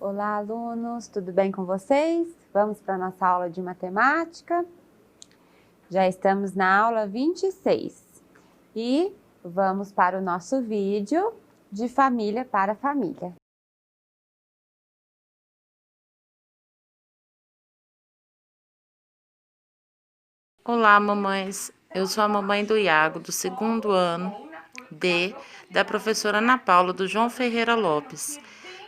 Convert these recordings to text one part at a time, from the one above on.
Olá, alunos, tudo bem com vocês? Vamos para a nossa aula de matemática. Já estamos na aula 26 e vamos para o nosso vídeo de família para família. Olá, mamães. Eu sou a mamãe do Iago, do 2º ano D, da professora Ana Paula, do João Ferreira Lopes.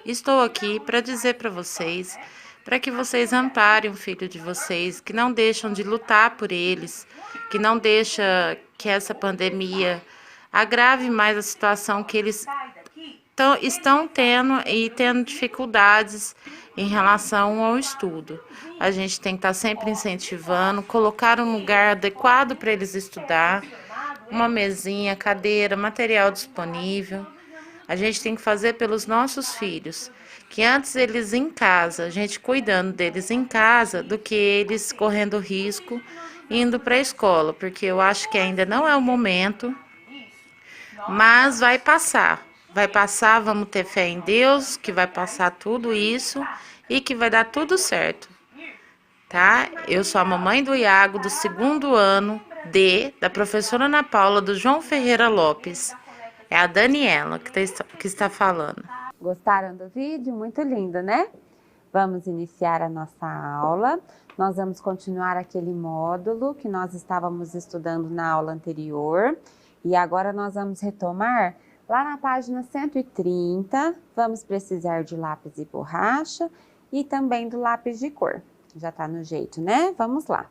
Estou aqui para dizer para vocês, para que vocês amparem o filho de vocês, que não deixam de lutar por eles, que não deixa que essa pandemia agrave mais a situação que eles estão tendo dificuldades em relação ao estudo. A gente tem que estar sempre incentivando, colocar um lugar adequado para eles estudar, uma mesinha, cadeira, material disponível. A gente tem que fazer pelos nossos filhos, que antes eles em casa, a gente cuidando deles em casa, do que eles correndo risco indo para a escola, porque eu acho que ainda não é o momento, mas vai passar. Vai passar, vamos ter fé em Deus, que vai passar tudo isso e que vai dar tudo certo, tá? Eu sou a mamãe do Iago, do 2º ano D, da professora Ana Paula, do João Ferreira Lopes. É a Daniela que está falando. Gostaram do vídeo? Muito lindo, né? Vamos iniciar a nossa aula. Nós vamos continuar aquele módulo que nós estávamos estudando na aula anterior. E agora nós vamos retomar lá na página 130. Vamos precisar de lápis e borracha e também do lápis de cor. Já tá no jeito, né? Vamos lá.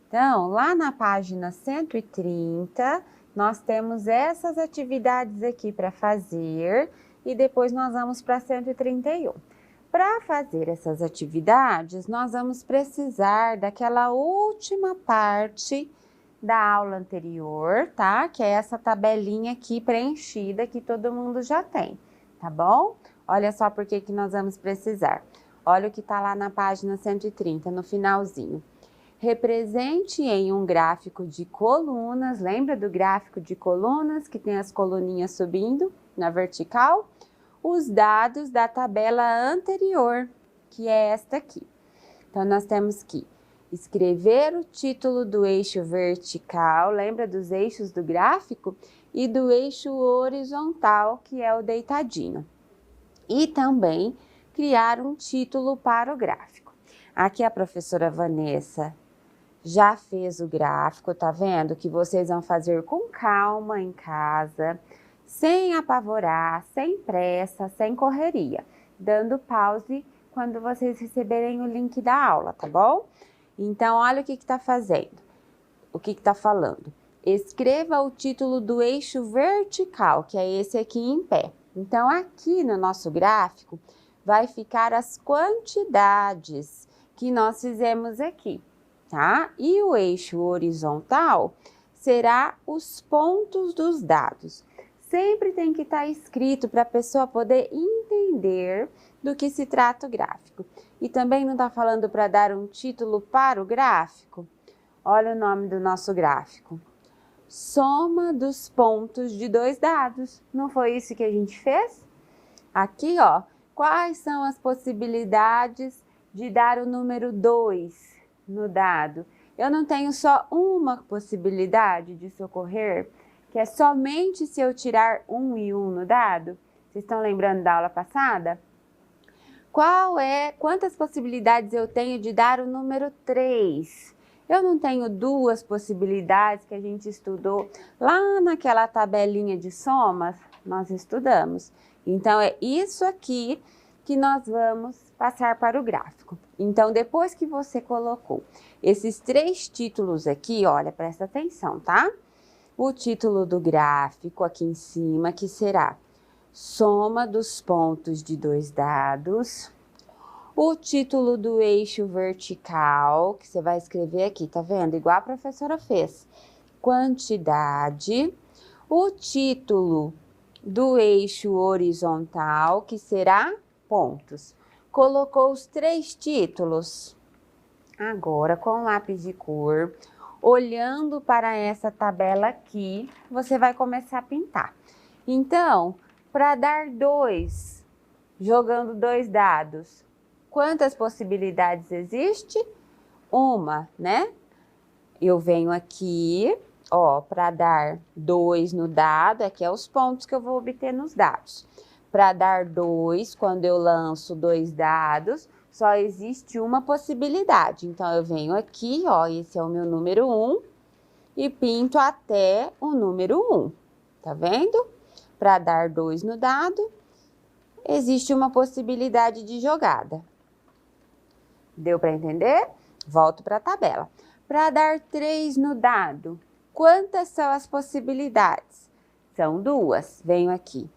Então, lá na página 130, nós temos essas atividades aqui para fazer e depois nós vamos para 131. Para fazer essas atividades, nós vamos precisar daquela última parte da aula anterior, tá? Que é essa tabelinha aqui preenchida que todo mundo já tem, tá bom? Olha só por que nós vamos precisar. Olha o que está lá na página 130, no finalzinho. Represente em um gráfico de colunas, lembra do gráfico de colunas que tem as coluninhas subindo na vertical? Os dados da tabela anterior, que é esta aqui. Então, nós temos que escrever o título do eixo vertical, lembra dos eixos do gráfico? E do eixo horizontal, que é o deitadinho. E também criar um título para o gráfico. Aqui a professora Vanessa já fez o gráfico, tá vendo? Que vocês vão fazer com calma em casa, sem apavorar, sem pressa, sem correria, dando pause quando vocês receberem o link da aula, tá bom? Então, olha o que tá fazendo, o que tá falando. Escreva o título do eixo vertical, que é esse aqui em pé. Então, aqui no nosso gráfico, vai ficar as quantidades que nós fizemos aqui, tá? E o eixo horizontal será os pontos dos dados. Sempre tem que estar escrito para a pessoa poder entender do que se trata o gráfico. E também não está falando para dar um título para o gráfico? Olha o nome do nosso gráfico. Soma dos pontos de dois dados. Não foi isso que a gente fez? Aqui, ó, quais são as possibilidades de dar o número 2 no dado? Eu não tenho só uma possibilidade de socorrer, que é somente se eu tirar 1 e 1 no dado? Vocês estão lembrando da aula passada? Quantas possibilidades eu tenho de dar o número 3? Eu não tenho duas possibilidades que a gente estudou lá naquela tabelinha de somas? Nós estudamos. Então, é isso aqui que nós vamos passar para o gráfico. Então, depois que você colocou esses 3 títulos aqui, olha, presta atenção, tá? O título do gráfico aqui em cima, que será soma dos pontos de 2 dados. O título do eixo vertical, que você vai escrever aqui, tá vendo? Igual a professora fez. Quantidade. O título do eixo horizontal, que será pontos. Colocou os 3 títulos. Agora, com lápis de cor, olhando para essa tabela aqui, você vai começar a pintar. Então, Para dar 2, jogando 2 dados, quantas possibilidades existe? Uma, né? Eu venho aqui, ó, para dar 2 no dado, aqui é os pontos que eu vou obter nos dados. Para dar 2, quando eu lanço 2 dados, só existe uma possibilidade. Então, eu venho aqui, ó, esse é o meu número 1, e pinto até o número 1. Tá vendo? Para dar 2 no dado, existe uma possibilidade de jogada. Deu para entender? Volto para a tabela. Para dar 3 no dado, quantas são as possibilidades? São 2. Venho aqui.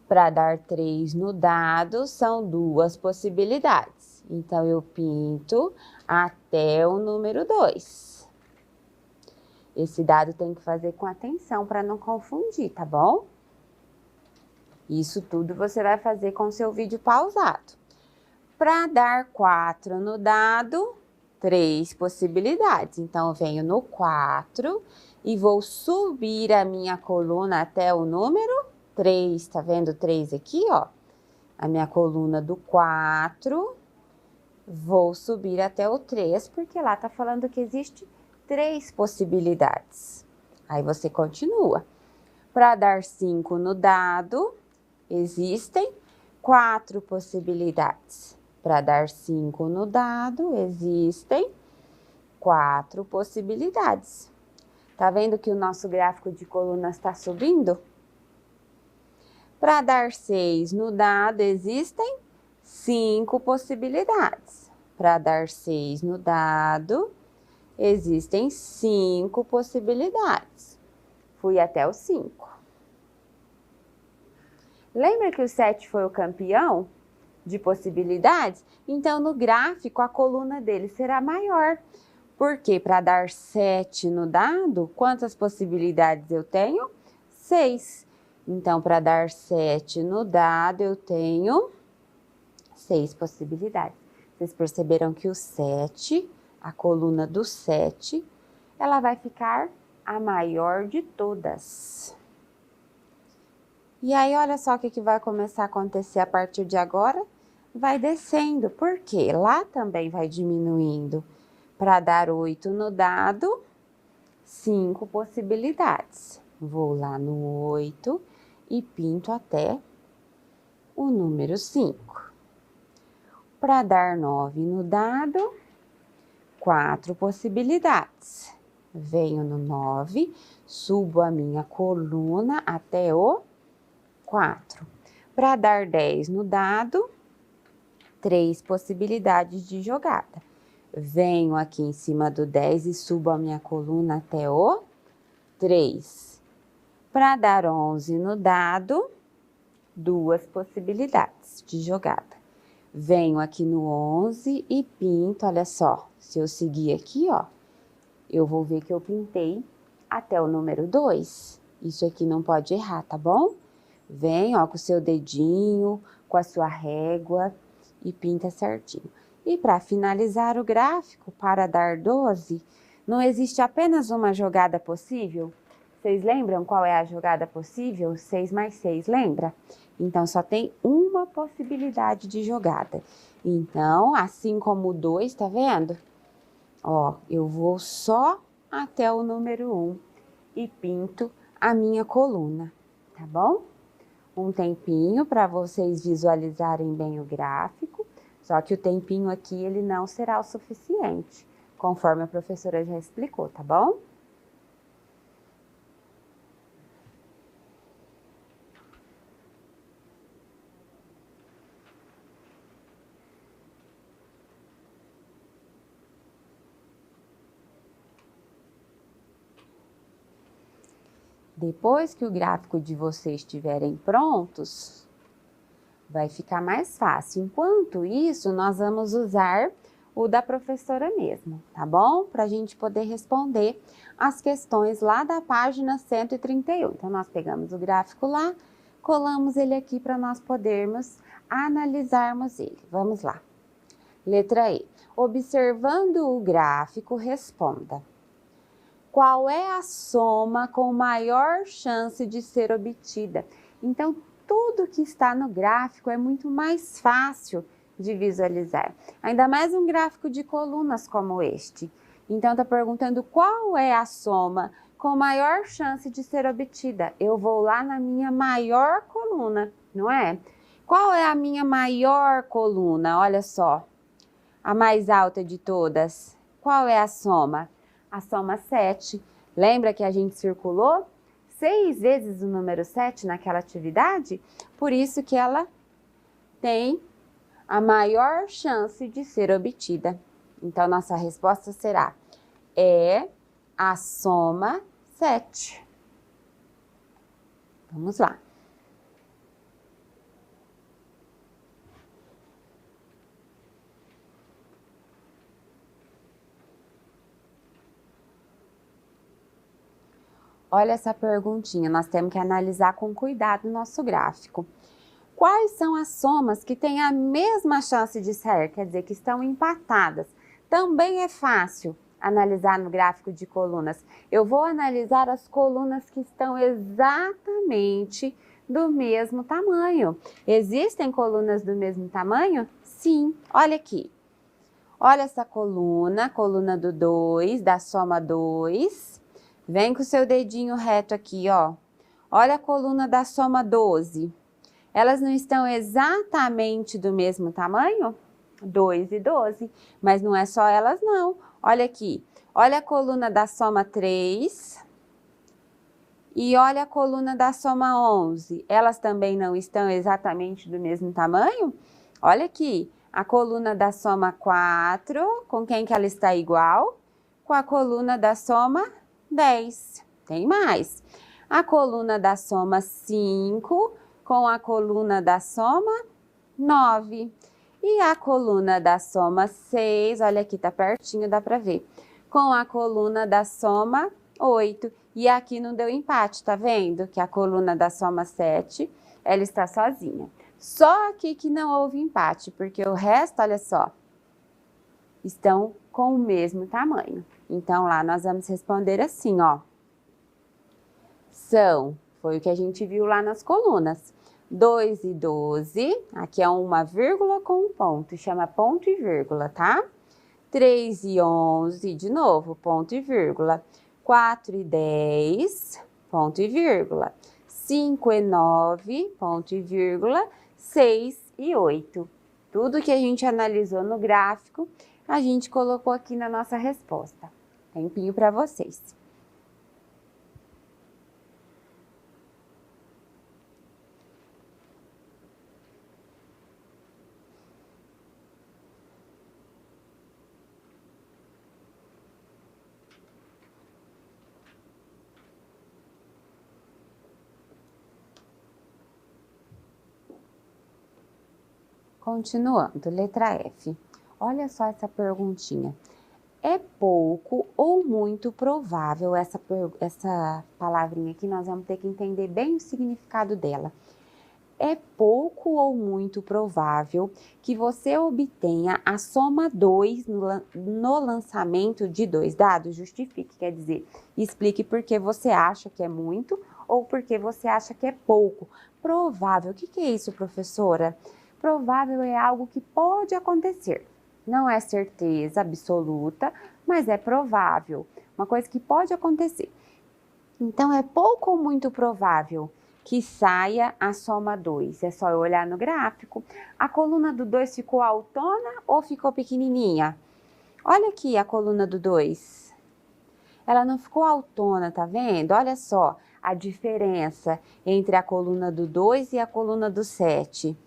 Para dar 3 no dado, são 2 possibilidades. Então, eu pinto até o número 2. Esse dado tem que fazer com atenção para não confundir, tá bom? Isso tudo você vai fazer com o seu vídeo pausado. Para dar 4 no dado, 3 possibilidades. Então, eu venho no 4 e vou subir a minha coluna até o número 3. Tá vendo 3 aqui, ó? A minha coluna do 4, vou subir até o 3, porque lá tá falando que existe 3 possibilidades. Aí, você continua. Para dar 5 no dado, existem 4 possibilidades. Para dar 5 no dado, existem 4 possibilidades. Tá vendo que o nosso gráfico de colunas está subindo? Para dar 6 no dado, existem 5 possibilidades. Para dar 6 no dado, existem 5 possibilidades. Fui até o 5. Lembra que o 7 foi o campeão de possibilidades? Então, no gráfico, a coluna dele será maior. Porque para dar 7 no dado, quantas possibilidades eu tenho? 6. Então, para dar 7 no dado, eu tenho 6 possibilidades. Vocês perceberam que o 7, a coluna do 7, ela vai ficar a maior de todas. E aí, olha só o que vai começar a acontecer a partir de agora. Vai descendo, porque lá também vai diminuindo. Para dar 8 no dado, 5 possibilidades. Vou lá no 8 e pinto até o número 5. Para dar 9 no dado, 4 possibilidades. Venho no 9, subo a minha coluna até o 4. Para dar 10 no dado, 3 possibilidades de jogada. Venho aqui em cima do 10 e subo a minha coluna até o 3. Para dar 11 no dado, 2 possibilidades de jogada. Venho aqui no 11 e pinto, olha só, se eu seguir aqui, ó, eu vou ver que eu pintei até o número 2. Isso aqui não pode errar, tá bom? Vem, ó, com o seu dedinho, com a sua régua e pinta certinho. E para finalizar o gráfico, para dar 12, não existe apenas uma jogada possível? Vocês lembram qual é a jogada possível? 6 mais 6, lembra? Então, só tem uma possibilidade de jogada. Então, assim como o 2, tá vendo? Ó, eu vou só até o número 1 e pinto a minha coluna, tá bom? Um tempinho para vocês visualizarem bem o gráfico, só que o tempinho aqui ele não será o suficiente, conforme a professora já explicou, tá bom? Depois que o gráfico de vocês estiverem prontos, vai ficar mais fácil. Enquanto isso, nós vamos usar o da professora mesmo, tá bom? Para a gente poder responder as questões lá da página 131. Então, nós pegamos o gráfico lá, colamos ele aqui para nós podermos analisarmos ele. Vamos lá. Letra E. Observando o gráfico, responda. Qual é a soma com maior chance de ser obtida? Então, tudo que está no gráfico é muito mais fácil de visualizar. Ainda mais um gráfico de colunas como este. Então, está perguntando qual é a soma com maior chance de ser obtida. Eu vou lá na minha maior coluna, não é? Qual é a minha maior coluna? Olha só, a mais alta de todas. Qual é a soma? A soma 7. Lembra que a gente circulou 6 vezes o número 7 naquela atividade? Por isso que ela tem a maior chance de ser obtida. Então, nossa resposta será a soma 7. Vamos lá. Olha essa perguntinha, nós temos que analisar com cuidado o nosso gráfico. Quais são as somas que têm a mesma chance de ser, quer dizer, que estão empatadas? Também é fácil analisar no gráfico de colunas. Eu vou analisar as colunas que estão exatamente do mesmo tamanho. Existem colunas do mesmo tamanho? Sim, olha aqui. Olha essa coluna do 2, da soma 2. Vem com o seu dedinho reto aqui, ó. Olha a coluna da soma 12. Elas não estão exatamente do mesmo tamanho? 2 e 12. Mas não é só elas, não. Olha aqui. Olha a coluna da soma 3. E olha a coluna da soma 11. Elas também não estão exatamente do mesmo tamanho? Olha aqui. A coluna da soma 4. Com quem que ela está igual? Com a coluna da soma 10. Tem mais. A coluna da soma 5 com a coluna da soma 9. E a coluna da soma 6, olha aqui, tá pertinho, dá para ver. Com a coluna da soma 8. E aqui não deu empate, tá vendo? Que a coluna da soma 7, ela está sozinha. Só aqui que não houve empate, porque o resto, olha só, estão com o mesmo tamanho. Então, lá nós vamos responder assim, ó. Foi o que a gente viu lá nas colunas. 2 e 12, aqui é uma vírgula com um ponto, chama ponto e vírgula, tá? 3 e 11, de novo, ponto e vírgula. 4 e 10, ponto e vírgula. 5 e 9, ponto e vírgula. 6 e 8. Tudo que a gente analisou no gráfico, a gente colocou aqui na nossa resposta. Tempinho para vocês. Continuando, letra F. Olha só essa perguntinha. É pouco ou muito provável, essa palavrinha aqui, nós vamos ter que entender bem o significado dela. É pouco ou muito provável que você obtenha a soma 2 no lançamento de 2 dados? Justifique, quer dizer, explique por que você acha que é muito ou por que você acha que é pouco. Provável, o que é isso, professora? Provável é algo que pode acontecer. Não é certeza absoluta, mas é provável. Uma coisa que pode acontecer. Então, é pouco ou muito provável que saia a soma 2. É só eu olhar no gráfico. A coluna do 2 ficou altona ou ficou pequenininha? Olha aqui a coluna do 2. Ela não ficou altona, tá vendo? Olha só a diferença entre a coluna do 2 e a coluna do 7.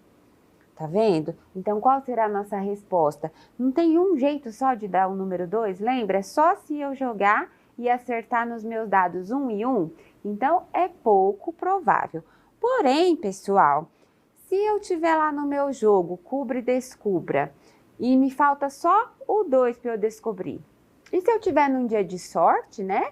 Tá vendo? Então, qual será a nossa resposta? Não tem um jeito só de dar o número 2, lembra? É só se eu jogar e acertar nos meus dados 1 e 1. Então, é pouco provável. Porém, pessoal, se eu tiver lá no meu jogo, cubra e descubra, e me falta só o 2 para eu descobrir. E se eu tiver num dia de sorte, né?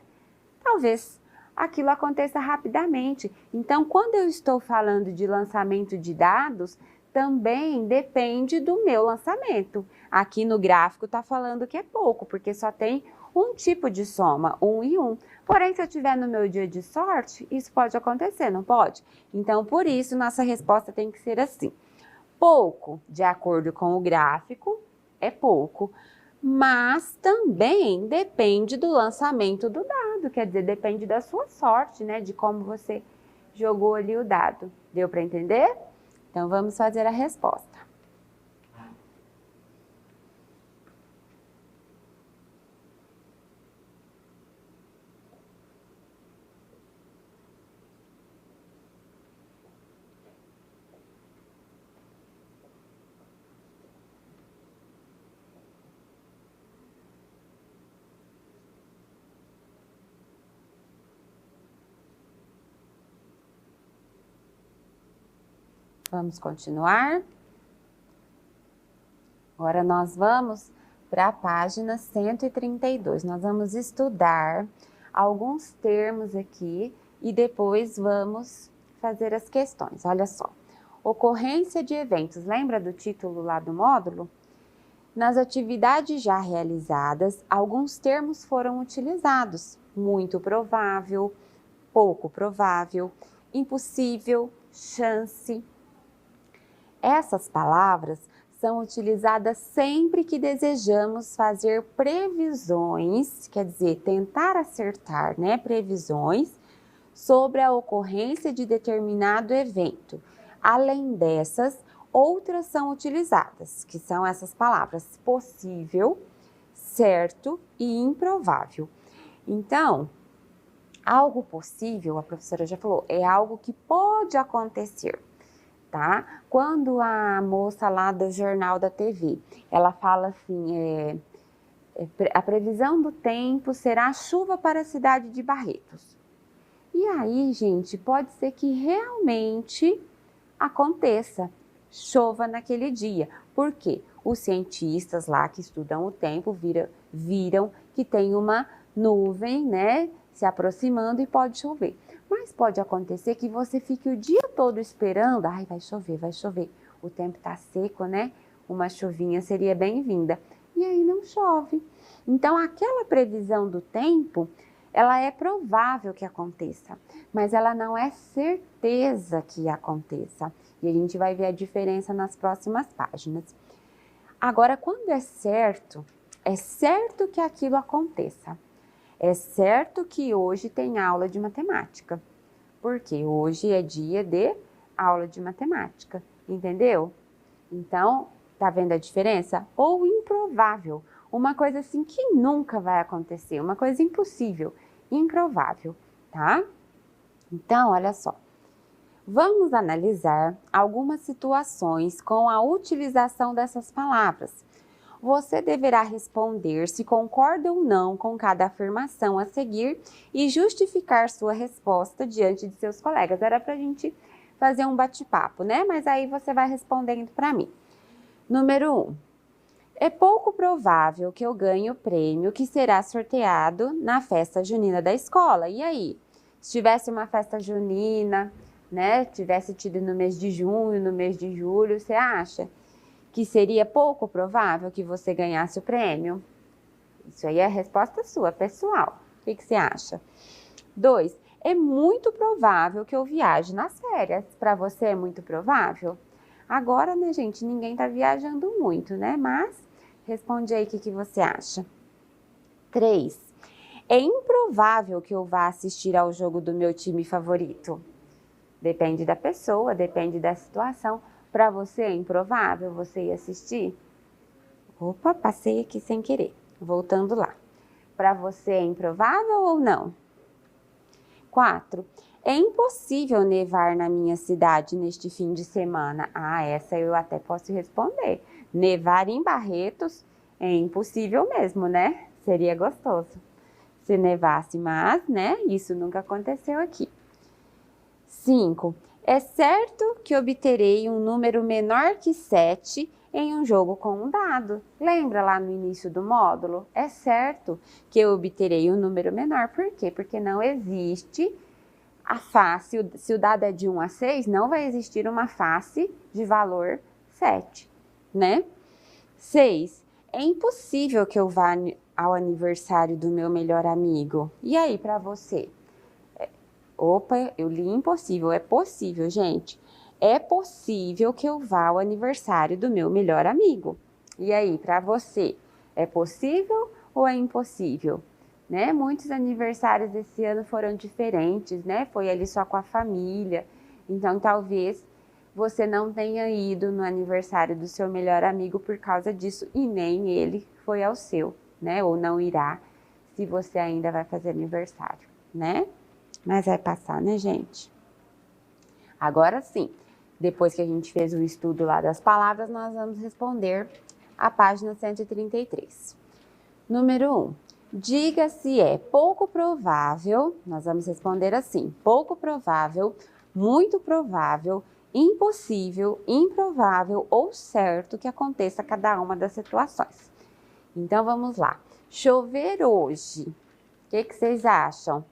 Talvez aquilo aconteça rapidamente. Então, quando eu estou falando de lançamento de dados, também depende do meu lançamento. Aqui no gráfico está falando que é pouco, porque só tem um tipo de soma, 1 e 1. Porém, se eu tiver no meu dia de sorte, isso pode acontecer, não pode? Então, por isso, nossa resposta tem que ser assim. Pouco, de acordo com o gráfico, é pouco. Mas também depende do lançamento do dado, quer dizer, depende da sua sorte, né? De como você jogou ali o dado. Deu para entender? Então, vamos fazer a resposta. Vamos continuar? Agora nós vamos para a página 132. Nós vamos estudar alguns termos aqui e depois vamos fazer as questões. Olha só. Ocorrência de eventos. Lembra do título lá do módulo? Nas atividades já realizadas, alguns termos foram utilizados. Muito provável, pouco provável, impossível, chance. Essas palavras são utilizadas sempre que desejamos fazer previsões, quer dizer, tentar acertar, né, previsões sobre a ocorrência de determinado evento. Além dessas, outras são utilizadas, que são essas palavras possível, certo e improvável. Então, algo possível, a professora já falou, é algo que pode acontecer. Tá? Quando a moça lá do Jornal da TV, ela fala assim, a previsão do tempo será chuva para a cidade de Barretos. E aí, gente, pode ser que realmente aconteça, chova naquele dia. Por quê? Os cientistas lá que estudam o tempo viram que tem uma nuvem, né, se aproximando e pode chover. Mas pode acontecer que você fique o dia todo esperando, ai, vai chover, o tempo tá seco, né? Uma chuvinha seria bem-vinda. E aí não chove. Então, aquela previsão do tempo, ela é provável que aconteça, mas ela não é certeza que aconteça. E a gente vai ver a diferença nas próximas páginas. Agora, quando é certo que aquilo aconteça. É certo que hoje tem aula de matemática, porque hoje é dia de aula de matemática, entendeu? Então, tá vendo a diferença? Ou improvável, uma coisa assim que nunca vai acontecer, uma coisa impossível, improvável, tá? Então, olha só. Vamos analisar algumas situações com a utilização dessas palavras. Você deverá responder se concorda ou não com cada afirmação a seguir e justificar sua resposta diante de seus colegas. Era para a gente fazer um bate-papo, né? Mas aí você vai respondendo para mim. Número 1. É pouco provável que eu ganhe o prêmio que será sorteado na festa junina da escola. E aí? Se tivesse uma festa junina, né? Tivesse tido no mês de junho, no mês de julho, você acha que seria pouco provável que você ganhasse o prêmio? Isso aí é a resposta sua, pessoal. O que você acha? 2. É muito provável que eu viaje nas férias. Para você é muito provável? Agora, né, gente, ninguém tá viajando muito, né? Mas responde aí o que você acha. 3. É improvável que eu vá assistir ao jogo do meu time favorito. Depende da pessoa, depende da situação. Para você é improvável você ir assistir? Opa, passei aqui sem querer. Voltando lá. Para você é improvável ou não? 4. É impossível nevar na minha cidade neste fim de semana. Ah, essa eu até posso responder. Nevar em Barretos é impossível mesmo, né? Seria gostoso se nevasse, mas, né, isso nunca aconteceu aqui. 5. É certo que obterei um número menor que 7 em um jogo com um dado. Lembra lá no início do módulo? É certo que eu obterei um número menor. Por quê? Porque não existe a face, se o dado é de 1 a 6, não vai existir uma face de valor 7, né? 6. É impossível que eu vá ao aniversário do meu melhor amigo? E aí, para você? Opa, eu li impossível. É possível, gente. É possível que eu vá ao aniversário do meu melhor amigo. E aí, para você? É possível ou é impossível? Né? Muitos aniversários esse ano foram diferentes, né? Foi ali só com a família. Então, talvez você não tenha ido no aniversário do seu melhor amigo por causa disso e nem ele foi ao seu, né? Ou não irá, se você ainda vai fazer aniversário, né? Mas vai passar, né, gente? Agora sim, depois que a gente fez o estudo lá das palavras, nós vamos responder a página 133. Número 1. Diga se é pouco provável, nós vamos responder assim: pouco provável, muito provável, impossível, improvável ou certo que aconteça cada uma das situações. Então vamos lá. Chover hoje. O que vocês acham?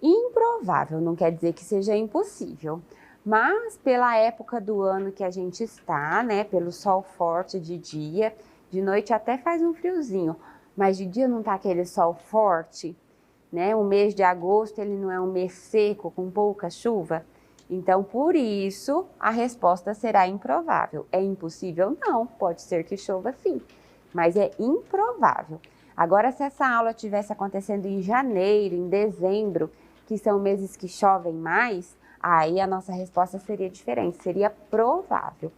Improvável não quer dizer que seja impossível, mas pela época do ano que a gente está, né, pelo sol forte de dia, de noite até faz um friozinho, mas de dia não tá aquele sol forte, né? O mês de agosto ele não é um mês seco com pouca chuva, então por isso a resposta será improvável. É impossível? Não, pode ser que chova sim, mas é improvável. Agora, se essa aula tivesse acontecendo em janeiro, em dezembro, que são meses que chovem mais, aí a nossa resposta seria diferente, seria provável.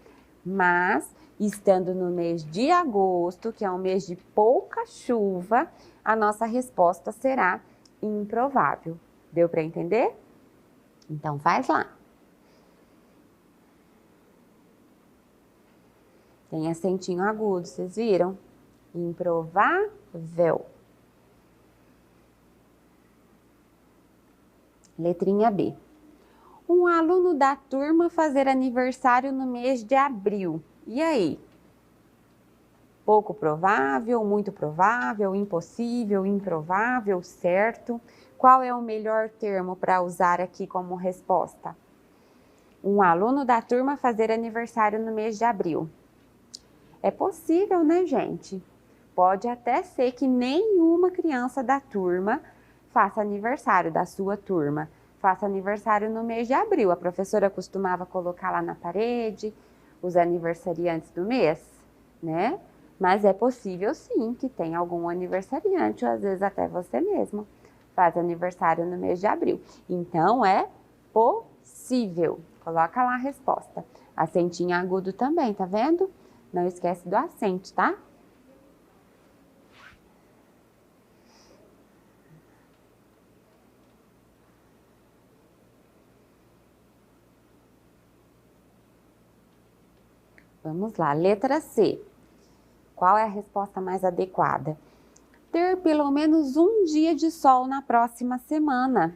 Mas, estando no mês de agosto, que é um mês de pouca chuva, a nossa resposta será improvável. Deu para entender? Então, faz lá. Tem acentinho agudo, vocês viram? Improvável. Letrinha B. Um aluno da turma fazer aniversário no mês de abril. E aí? Pouco provável, muito provável, impossível, improvável, certo? Qual é o melhor termo para usar aqui como resposta? Um aluno da turma fazer aniversário no mês de abril. É possível, né, gente? Pode até ser que nenhuma criança da turma faça aniversário, da sua turma, faça aniversário no mês de abril. A professora costumava colocar lá na parede os aniversariantes do mês, né? Mas é possível sim que tenha algum aniversariante, ou às vezes até você mesmo faz aniversário no mês de abril. Então é possível. Coloca lá a resposta. Acentinho agudo também, tá vendo? Não esquece do acento, tá? Vamos lá, letra C. Qual é a resposta mais adequada? Ter pelo menos um dia de sol na próxima semana.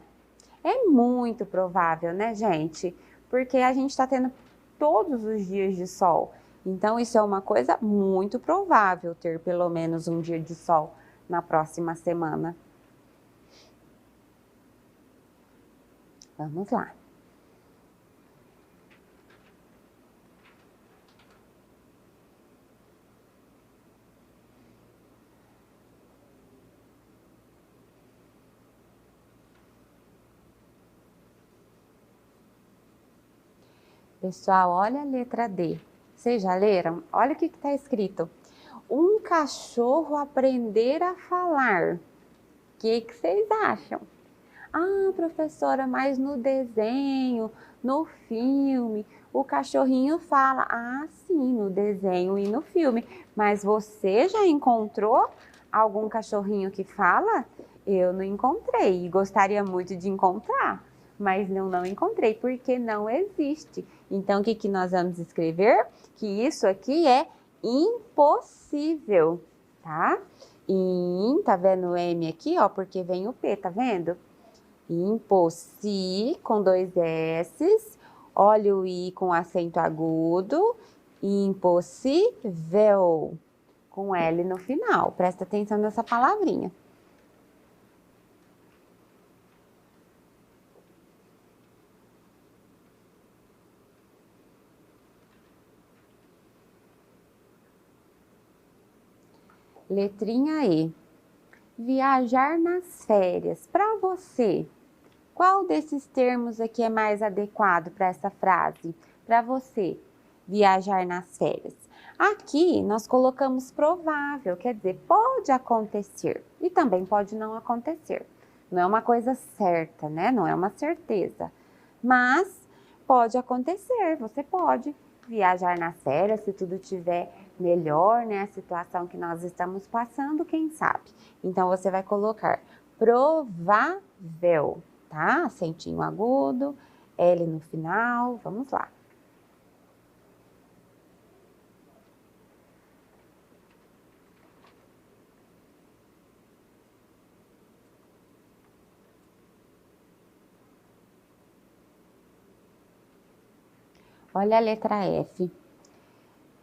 É muito provável, né, gente? Porque a gente está tendo todos os dias de sol. Então, isso é uma coisa muito provável, ter pelo menos um dia de sol na próxima semana. Vamos lá. Pessoal, olha a letra D. Vocês já leram? Olha o que está escrito. Um cachorro aprender a falar. O que vocês acham? Ah, professora, mas no desenho, no filme, o cachorrinho fala. Ah, sim, no desenho e no filme. Mas você já encontrou algum cachorrinho que fala? Eu não encontrei e gostaria muito de encontrar, mas eu não encontrei porque não existe. Então, o que nós vamos escrever? Que isso aqui é impossível, tá? Tá vendo o M aqui, ó, porque vem o P, tá vendo? Impossi, com dois S's, olha o I com acento agudo, impossível, com L no final. Presta atenção nessa palavrinha. Letrinha E. Viajar nas férias. Para você, qual desses termos aqui é mais adequado para essa frase? Para você, viajar nas férias. Aqui nós colocamos provável, quer dizer, pode acontecer e também pode não acontecer. Não é uma coisa certa, né? Não é uma certeza. Mas pode acontecer, você pode viajar nas férias se tudo estiver melhor, né? A situação que nós estamos passando, quem sabe? Então você vai colocar provável, tá? Acentinho agudo, L no final, vamos lá. Olha a letra F.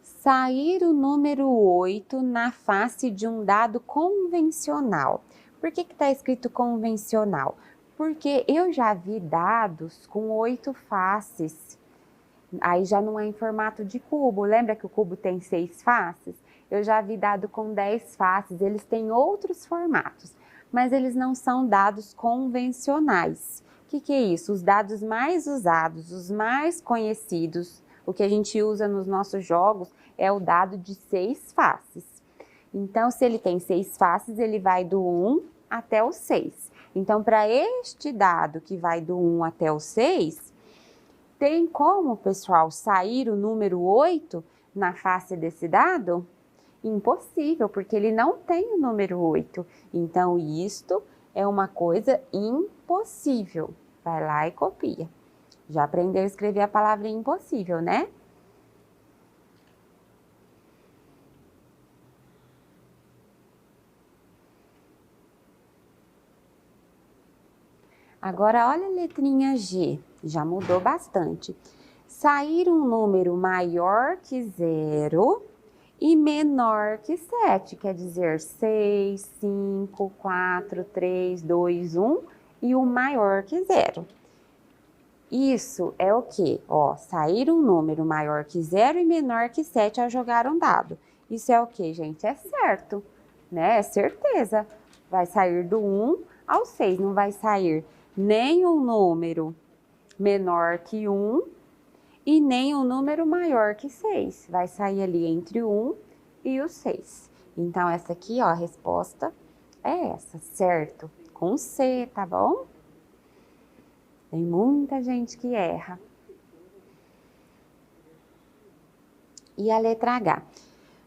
Sair o número 8 na face de um dado convencional. Por que está escrito convencional? Porque eu já vi dados com 8 faces. Aí já não é em formato de cubo. Lembra que o cubo tem 6 faces? Eu já vi dado com 10 faces. Eles têm outros formatos, mas eles não são dados convencionais. O que é isso? Os dados mais usados, os mais conhecidos, o que a gente usa nos nossos jogos é o dado de 6 faces. Então, se ele tem 6 faces, ele vai do 1 até o 6. Então, para este dado que vai do 1 até o 6, tem como, pessoal, sair o número 8 na face desse dado? Impossível, porque ele não tem o número 8. Então, isto é uma coisa impossível. Vai lá e copia. Já aprendeu a escrever a palavra impossível, né? Agora, olha a letrinha G. Já mudou bastante. Sair um número maior que 0 e menor que 7, quer dizer 6, 5, 4, 3, 2, 1 e o maior que 0. Isso é o quê? Ó, sair um número maior que 0 e menor que 7 ao jogar um dado. Isso é o quê, gente? É certo, né? É certeza. Vai sair do 1 ao 6, não vai sair nem um número menor que 1 e nem um número maior que 6. Vai sair ali entre o 1 e o 6. Então, essa aqui, ó, a resposta é essa, certo? Com C, tá bom? Tem muita gente que erra. E a letra H.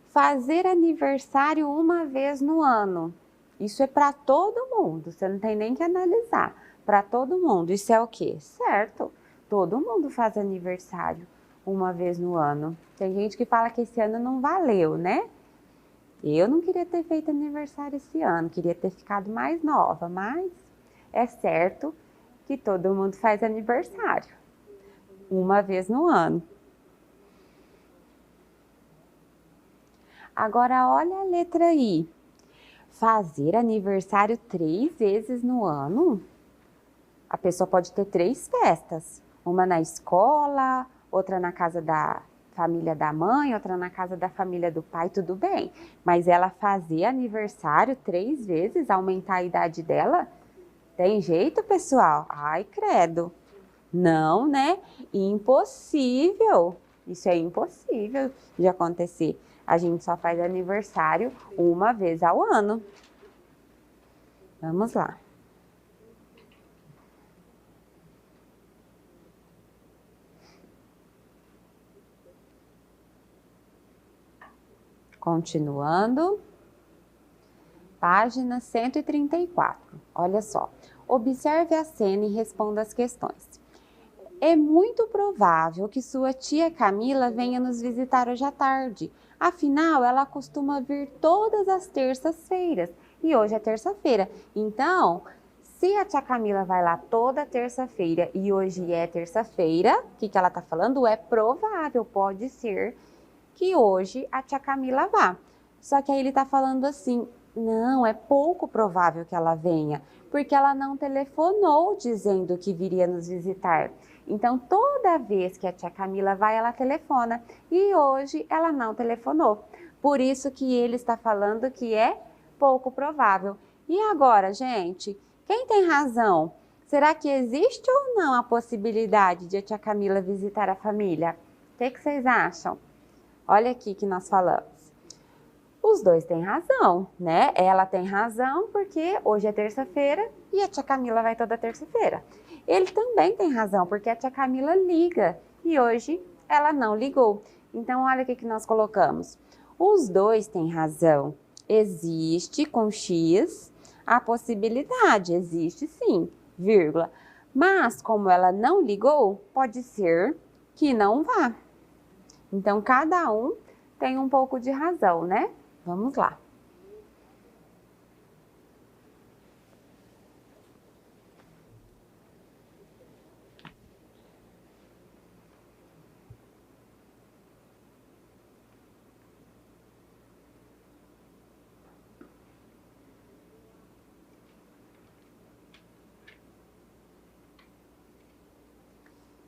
Fazer aniversário uma vez no ano. Isso é para todo mundo, você não tem nem que analisar. Para todo mundo, isso é o quê? Certo, todo mundo faz aniversário uma vez no ano. Tem gente que fala que esse ano não valeu, né? Eu não queria ter feito aniversário esse ano, queria ter ficado mais nova, mas é certo que todo mundo faz aniversário uma vez no ano. Agora, olha a letra I. Fazer aniversário 3 vezes no ano? A pessoa pode ter 3 festas. Uma na escola, outra na casa da família da mãe, outra na casa da família do pai, tudo bem. Mas ela fazer aniversário 3 vezes, aumentar a idade dela? Tem jeito, pessoal? Ai, credo. Não, né? Impossível. Isso é impossível de acontecer. A gente só faz aniversário uma vez ao ano. Vamos lá. Continuando. Página 134. Olha só. Observe a cena e responda as questões. É muito provável que sua tia Camila venha nos visitar hoje à tarde. Afinal, ela costuma vir todas as terças-feiras e hoje é terça-feira. Então, se a tia Camila vai lá toda terça-feira e hoje é terça-feira, o que ela está falando? É provável, pode ser que hoje a tia Camila vá. Só que aí ele está falando assim, não, é pouco provável que ela venha, porque ela não telefonou dizendo que viria nos visitar. Então, toda vez que a tia Camila vai, ela telefona. E hoje ela não telefonou. Por isso que ele está falando que é pouco provável. E agora, gente, quem tem razão? Será que existe ou não a possibilidade de a tia Camila visitar a família? O que vocês acham? Olha aqui que nós falamos. Os dois têm razão, né? Ela tem razão porque hoje é terça-feira e a tia Camila vai toda terça-feira. Ele também tem razão porque a tia Camila liga e hoje ela não ligou. Então, olha o que nós colocamos. Os dois têm razão. Existe com X a possibilidade, existe sim, vírgula. Mas, como ela não ligou, pode ser que não vá. Então, cada um tem um pouco de razão, né? Vamos lá.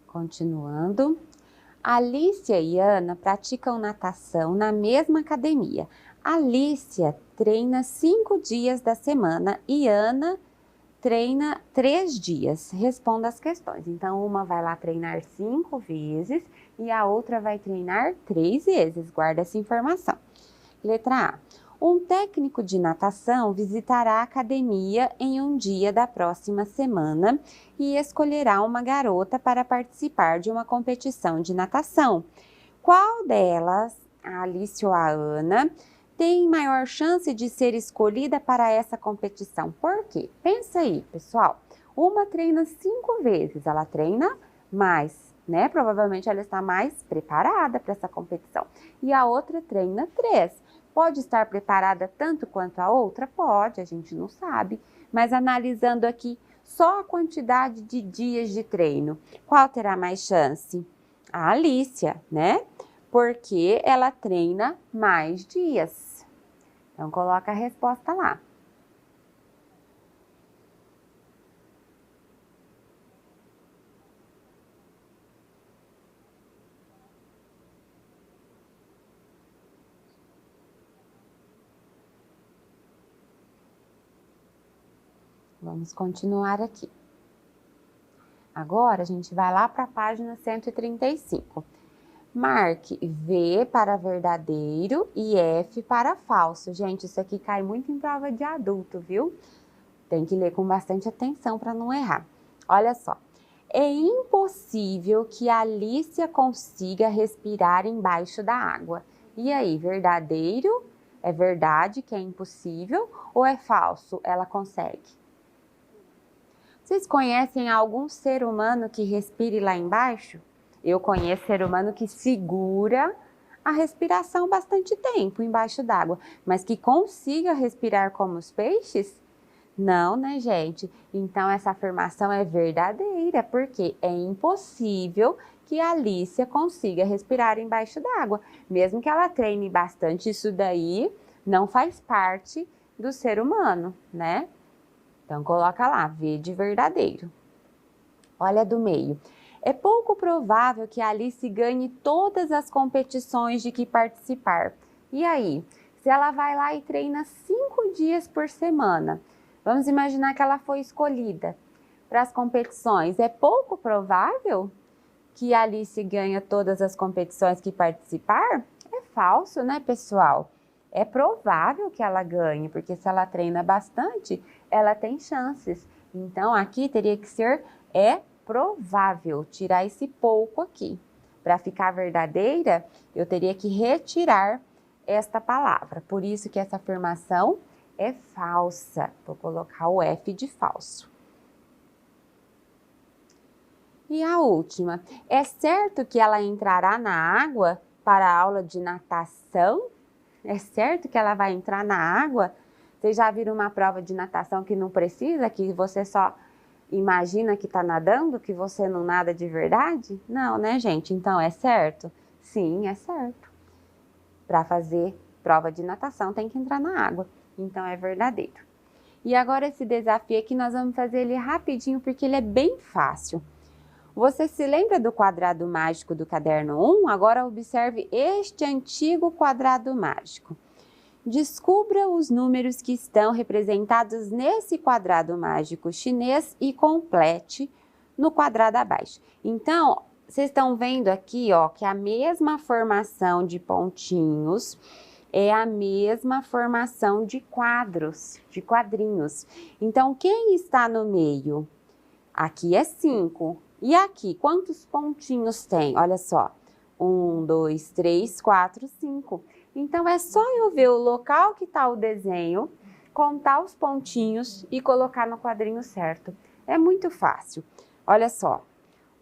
Continuando. Alícia e Ana praticam natação na mesma academia. Alícia treina 5 dias da semana e Ana treina 3 dias. Responda as questões. Então, uma vai lá treinar 5 vezes e a outra vai treinar 3 vezes. Guarda essa informação. Letra A. Um técnico de natação visitará a academia em um dia da próxima semana e escolherá uma garota para participar de uma competição de natação. Qual delas, a Alice ou a Ana, tem maior chance de ser escolhida para essa competição? Por quê? Pensa aí, pessoal. Uma treina 5 vezes, ela treina mais, né? Provavelmente ela está mais preparada para essa competição. E a outra treina 3. Pode estar preparada tanto quanto a outra? Pode, a gente não sabe. Mas analisando aqui só a quantidade de dias de treino, qual terá mais chance? A Alícia, né? Porque ela treina mais dias. Então, coloca a resposta lá. Vamos continuar aqui. Agora, a gente vai lá para a página 135. Marque V para verdadeiro e F para falso. Gente, isso aqui cai muito em prova de adulto, viu? Tem que ler com bastante atenção para não errar. Olha só. É impossível que a Alícia consiga respirar embaixo da água. E aí, verdadeiro? É verdade que é impossível ou é falso? Ela consegue? Vocês conhecem algum ser humano que respire lá embaixo? Eu conheço ser humano que segura a respiração bastante tempo embaixo d'água, mas que consiga respirar como os peixes? Não, né, gente? Então, essa afirmação é verdadeira, porque é impossível que a Alícia consiga respirar embaixo d'água. Mesmo que ela treine bastante, isso daí não faz parte do ser humano, né? Então, coloca lá, V de verdadeiro. Olha do meio. É pouco provável que a Alice ganhe todas as competições de que participar. E aí, se ela vai lá e treina 5 dias por semana, vamos imaginar que ela foi escolhida para as competições. É pouco provável que a Alice ganhe todas as competições que participar? É falso, né, pessoal? É provável que ela ganhe, porque se ela treina bastante, ela tem chances. Então, aqui teria que ser provável, tirar esse pouco aqui. Para ficar verdadeira, eu teria que retirar esta palavra. Por isso que essa afirmação é falsa. Vou colocar o F de falso. E a última, é certo que ela entrará na água para a aula de natação? É certo que ela vai entrar na água? Vocês já viram uma prova de natação que não precisa, que você só imagina que está nadando, que você não nada de verdade? Não, né, gente? Então, é certo? Sim, é certo. Para fazer prova de natação, tem que entrar na água. Então, é verdadeiro. E agora, esse desafio aqui, nós vamos fazer ele rapidinho, porque ele é bem fácil. Você se lembra do quadrado mágico do caderno 1? Agora, observe este antigo quadrado mágico. Descubra os números que estão representados nesse quadrado mágico chinês e complete no quadrado abaixo. Então, vocês estão vendo aqui, ó, que a mesma formação de pontinhos é a mesma formação de quadros, de quadrinhos. Então, quem está no meio? Aqui é 5. E aqui, quantos pontinhos tem? Olha só. 1, 2, 3, 4, 5. Então, é só eu ver o local que está o desenho, contar os pontinhos e colocar no quadrinho certo. É muito fácil. Olha só.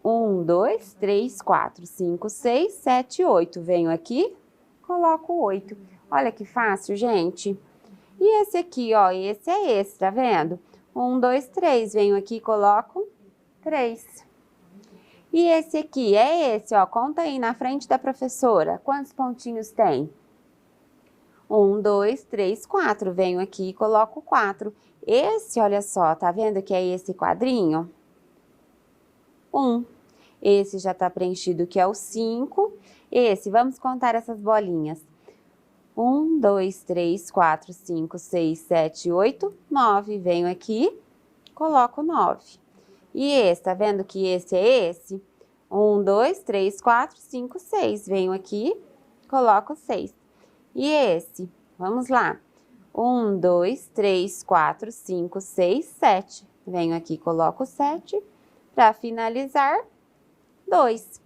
1, 2, 3, 4, 5, 6, 7, 8. Venho aqui, coloco 8. Olha que fácil, gente. E esse aqui, ó, esse é esse, tá vendo? 1, 2, 3. Venho aqui, coloco 3. E esse aqui é esse, ó. Conta aí na frente da professora. Quantos pontinhos tem? 1, 2, 3, 4. Venho aqui e coloco 4. Esse, olha só, tá vendo que é esse quadrinho? 1. Esse já tá preenchido, que é o 5. Esse, vamos contar essas bolinhas. 1, 2, 3, 4, 5, 6, 7, 8, 9. Venho aqui, coloco 9. E esse, tá vendo que esse é esse? 1, 2, 3, 4, 5, 6. Venho aqui, coloco 6. E esse? Vamos lá. 1, 2, 3, 4, 5, 6, 7. Venho aqui, coloco 7. Para finalizar, 2.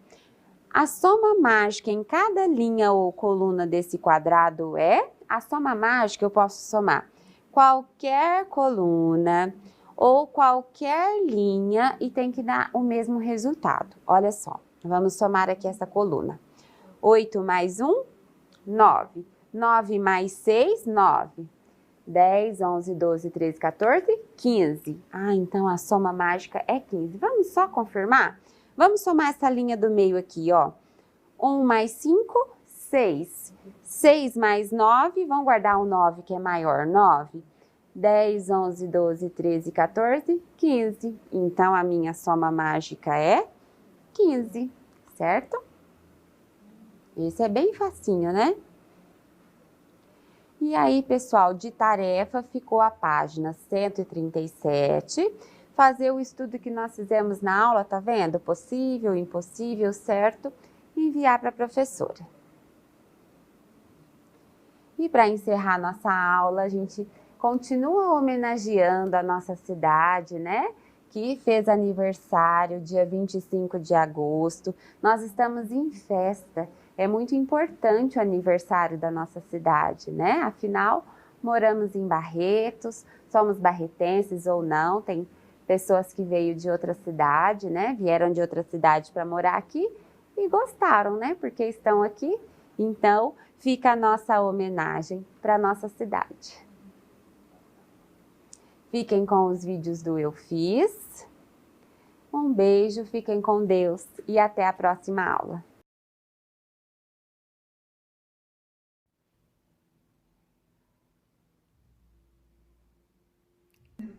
A soma mágica em cada linha ou coluna desse quadrado é? A soma mágica eu posso somar qualquer coluna ou qualquer linha e tem que dar o mesmo resultado. Olha só, vamos somar aqui essa coluna. 8 mais 1, 9. 9 mais 6, 9. 10, 11, 12, 13, 14, 15. Ah, então a soma mágica é 15. Vamos só confirmar? Vamos somar essa linha do meio aqui, ó. 1 mais 5, 6. 6 mais 9, vamos guardar o 9 que é maior, 9. 10, 11, 12, 13, 14, 15. Então, a minha soma mágica é 15, certo? Esse é bem facinho, né? E aí, pessoal, de tarefa ficou a página 137. Fazer o estudo que nós fizemos na aula, tá vendo? Possível, impossível, certo? Enviar para a professora. E para encerrar nossa aula, a gente continua homenageando a nossa cidade, né? Que fez aniversário dia 25 de agosto. Nós estamos em festa. É muito importante o aniversário da nossa cidade, né? Afinal, moramos em Barretos, somos barretenses ou não, tem pessoas que veio de outra cidade, né? Vieram de outra cidade para morar aqui e gostaram, né? Porque estão aqui. Então, fica a nossa homenagem para a nossa cidade. Fiquem com os vídeos do Eu Fiz. Um beijo, fiquem com Deus e até a próxima aula.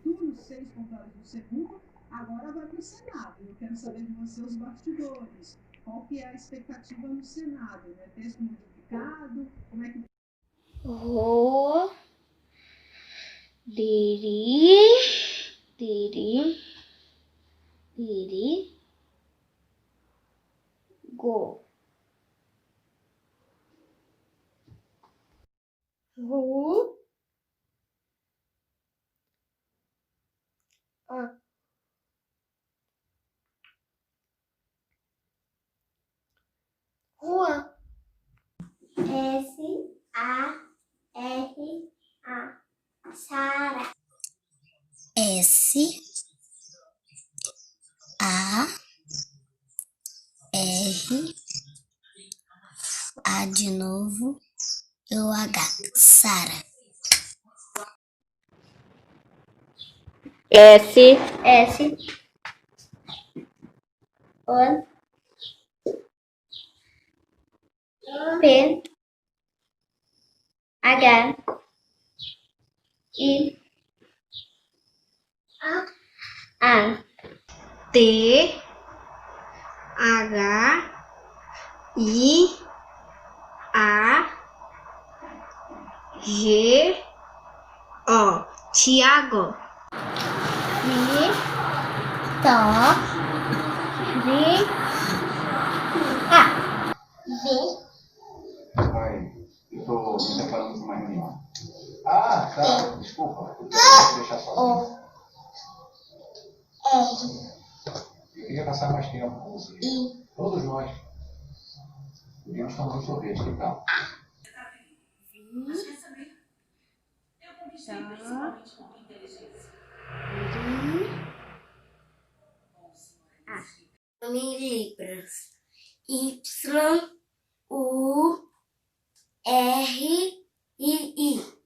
Turno 6 contadas no segundo, agora vai para o Senado. Eu quero saber de você os bastidores. Qual que é a expectativa no Senado? Né? Texto modificado? Como é que... Ro, diri, diri, diri, go. Ru, a. Rua. S-A-R-A. Sara. S-A-R-A de novo e o H. Sara. S. P. H. I. A. T. H. I. A. G, O. Tiago. Pai, eu tô me preparando para uma reunião. Ah, tá. Desculpa. Eu quero te deixar sozinho. Eu queria passar mais tempo com você. Todos nós. Podíamos tomar um sorvete, que tal? Libras. Y, U, R, I.